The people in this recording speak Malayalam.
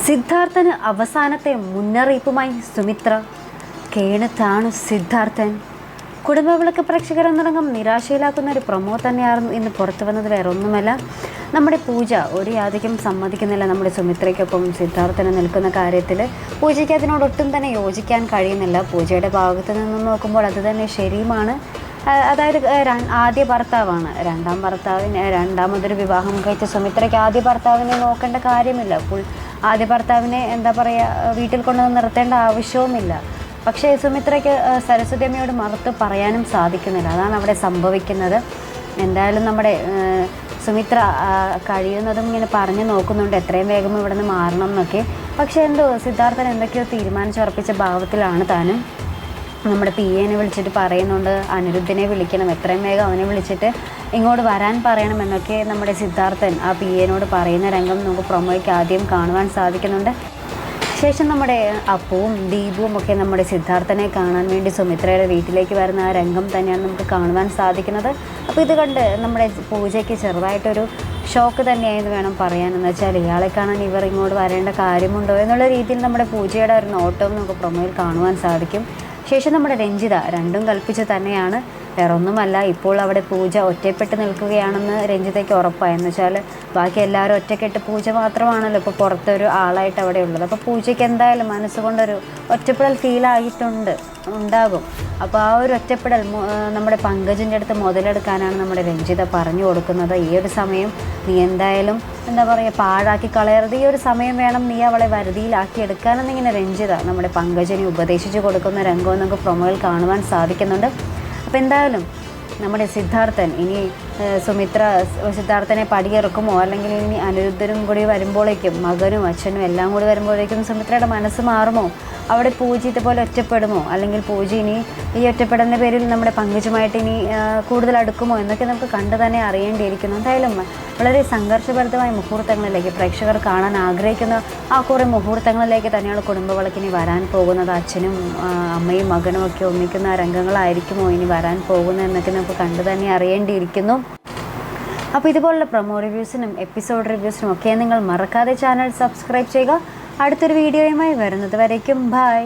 സിദ്ധാർത്ഥന് അവസാനത്തെ മുന്നറിയിപ്പുമായി സുമിത്ര. കേണത്താണ് സിദ്ധാർത്ഥൻ. കുടുംബവിളക്ക് പ്രേക്ഷകരെന്നടങ്കം നിരാശയിലാക്കുന്ന ഒരു പ്രൊമോ തന്നെയായിരുന്നു ഇന്ന് പുറത്തു വന്നത്. വേറെ ഒന്നുമല്ല, നമ്മുടെ പൂജ ഒരു യാതൊക്കും സമ്മതിക്കുന്നില്ല നമ്മുടെ സുമിത്രയ്ക്കൊപ്പം സിദ്ധാർത്ഥന് നിൽക്കുന്ന കാര്യത്തിൽ. പൂജയ്ക്ക് അതിനോടൊട്ടും തന്നെ യോജിക്കാൻ കഴിയുന്നില്ല. പൂജയുടെ ഭാഗത്തു നിന്നും നോക്കുമ്പോൾ അത് തന്നെ ശരിയുമാണ്. അതായത് ആദ്യ ഭർത്താവാണ്, രണ്ടാമതൊരു വിവാഹം കഴിച്ച സുമിത്രയ്ക്ക് ആദ്യ ഭർത്താവിനെ നോക്കേണ്ട കാര്യമില്ല. ആദ്യ ഭർത്താവിനെ എന്താ പറയുക, വീട്ടിൽ കൊണ്ടുവന്ന് നിർത്തേണ്ട ആവശ്യവുമില്ല. പക്ഷേ സുമിത്രയ്ക്ക് സരസ്വതി അമ്മയോട് മറുത്ത് പറയാനും സാധിക്കുന്നില്ല. അതാണ് അവിടെ സംഭവിക്കുന്നത്. എന്തായാലും നമ്മുടെ സുമിത്ര കഴിയുന്നതും ഇങ്ങനെ പറഞ്ഞു നോക്കുന്നുണ്ട് എത്രയും വേഗം ഇവിടെ നിന്ന് മാറണം എന്നൊക്കെ. പക്ഷേ സിദ്ധാർത്ഥൻ എന്തൊക്കെയോ തീരുമാനിച്ചുറപ്പിച്ച ഭാവത്തിലാണ് താനും. നമ്മുടെ PAനെ വിളിച്ചിട്ട് പറയുന്നുണ്ട് അനിരുദ്ധിനെ വിളിക്കണം, എത്രയും വേഗം അവനെ വിളിച്ചിട്ട് ഇങ്ങോട്ട് വരാൻ പറയണം എന്നൊക്കെ നമ്മുടെ സിദ്ധാർത്ഥൻ ആ PAനോട് പറയുന്ന രംഗം നമുക്ക് പ്രൊമോയ്ക്ക് ആദ്യം കാണുവാൻ സാധിക്കുന്നുണ്ട്. ശേഷം നമ്മുടെ അപ്പുവും ദീപുവും ഒക്കെ നമ്മുടെ സിദ്ധാർത്ഥനെ കാണാൻ വേണ്ടി സുമിത്രയുടെ വീട്ടിലേക്ക് വരുന്ന ആ രംഗം തന്നെയാണ് നമുക്ക് കാണുവാൻ സാധിക്കുന്നത്. അപ്പോൾ ഇത് കണ്ട് നമ്മുടെ പൂജയ്ക്ക് ചെറുതായിട്ടൊരു ഷോക്ക് തന്നെയായെന്ന് വേണം പറയാനെന്ന് വെച്ചാൽ, ഇയാളെ കാണാൻ ഇവർ ഇങ്ങോട്ട് വരേണ്ട കാര്യമുണ്ടോ എന്നുള്ള രീതിയിൽ നമ്മുടെ പൂജയുടെ ഒരു നോട്ടവും നമുക്ക് പ്രൊമോയിൽ കാണുവാൻ സാധിക്കും. ശേഷം നമ്മുടെ രഞ്ജിത രണ്ടും കൽപ്പിച്ച് തന്നെയാണ്, വേറൊന്നുമല്ല, ഇപ്പോൾ അവിടെ പൂജ ഒറ്റപ്പെട്ട് നിൽക്കുകയാണെന്ന് രഞ്ജിതയ്ക്ക് ഉറപ്പായെന്ന് വെച്ചാൽ ബാക്കി എല്ലാവരും ഒറ്റക്കെട്ട് പൂജ മാത്രമാണല്ലോ ഇപ്പോൾ പുറത്തൊരു ആളായിട്ട് അവിടെ ഉള്ളത്. അപ്പോൾ പൂജയ്ക്ക് എന്തായാലും മനസ്സുകൊണ്ടൊരു ഒറ്റപ്പെടൽ ഉണ്ടാകും. അപ്പോൾ ആ ഒരു ഒറ്റപ്പെടൽ നമ്മുടെ പങ്കജിൻ്റെ അടുത്ത് മുതലെടുക്കാനാണ് നമ്മുടെ രഞ്ജിത പറഞ്ഞു കൊടുക്കുന്നത്. ഈ ഒരു സമയം നീ എന്തായാലും എന്താ പറയുക പാഴാക്കി കളയരുത്, ഈ ഒരു സമയം വേണം നീ അവളെ വരുതിയിലാക്കി എടുക്കാനെന്നിങ്ങനെ രഞ്ജിത നമ്മുടെ പങ്കജിനെ ഉപദേശിച്ച് കൊടുക്കുന്ന രംഗവും നമുക്ക് പ്രൊമോയിൽ കാണുവാൻ സാധിക്കുന്നുണ്ട്. അപ്പോൾ എന്തായാലും നമ്മുടെ സിദ്ധാർത്ഥൻ ഇനി സിദ്ധാർത്ഥനെ പടിയിറക്കുമോ, അല്ലെങ്കിൽ ഇനി അനിരുദ്ധനും കൂടി വരുമ്പോഴേക്കും മകനും അച്ഛനും എല്ലാം കൂടി വരുമ്പോഴേക്കും സുമിത്രയുടെ മനസ്സ് മാറുമോ, അവിടെ പൂജ ഇതുപോലെ ഒറ്റപ്പെടുമോ, അല്ലെങ്കിൽ പൂജ ഇനി ഈ ഒറ്റപ്പെടുന്ന പേരിൽ നമ്മുടെ പങ്കുജുമായിട്ട് ഇനി കൂടുതൽ അടുക്കുമോ എന്നൊക്കെ നമുക്ക് കണ്ടു തന്നെ അറിയേണ്ടിയിരിക്കുന്നു. എന്തായാലും വളരെ സംഘർഷഭരിതമായ മുഹൂർത്തങ്ങളിലേക്ക് പ്രേക്ഷകർ കാണാൻ ആഗ്രഹിക്കുന്ന ആ കുറേ മുഹൂർത്തങ്ങളിലേക്ക് തന്നെയാണ് കുടുംബവിളക്കിനി വരാൻ പോകുന്നത്. അച്ഛനും അമ്മയും മകനും ഒക്കെ ഒന്നിക്കുന്ന രംഗങ്ങളായിരിക്കുമോ ഇനി വരാൻ പോകുന്നത് എന്നൊക്കെ നമുക്ക് കണ്ടു തന്നെ അറിയേണ്ടിയിരിക്കുന്നു. അപ്പോൾ ഇതുപോലുള്ള പ്രൊമോ റിവ്യൂസിനും എപ്പിസോഡ് റിവ്യൂസിനും ഒക്കെ നിങ്ങൾ മറക്കാതെ ചാനൽ സബ്സ്ക്രൈബ് ചെയ്യുക. അടുത്തൊരു വീഡിയോയുമായി വരുന്നത് വരയ്ക്കും ബൈ.